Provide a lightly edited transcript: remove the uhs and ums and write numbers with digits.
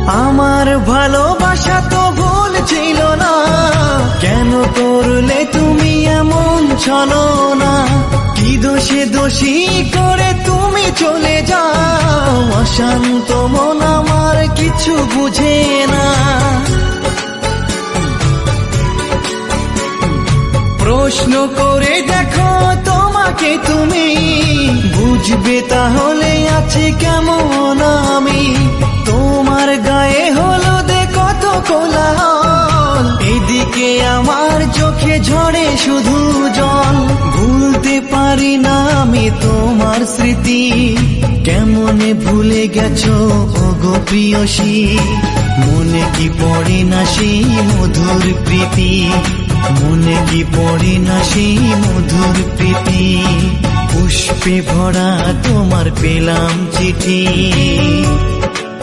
আমার ভালোবাসা তো ভুল ছিল না, কেন করলে তুমি এমন ছলনা? কি দোষে দোষী করে তুমি চলে যাও, অশান্ত মন আমার কিছু বুঝে না। প্রশ্ন করে দেখো তোমাকে তুমি, বুঝবে তাহলে আছে কেমন আমি। তোমার গায়ে হলুদে কত কোলাহল, এদিকে আমার চোখে ঝরে শুধু জল। ভুলতে পারি না আমি তোমার স্মৃতি, কেমনে ভুলে গেছো ওগো প্রিয়সী। মনে কি পড়ে না সেই মধুর প্রীতি, মনে কি পড়ে না সেই মধুর প্রীতি। পুষ্পে ভরা তোমার পেলাম চিঠি।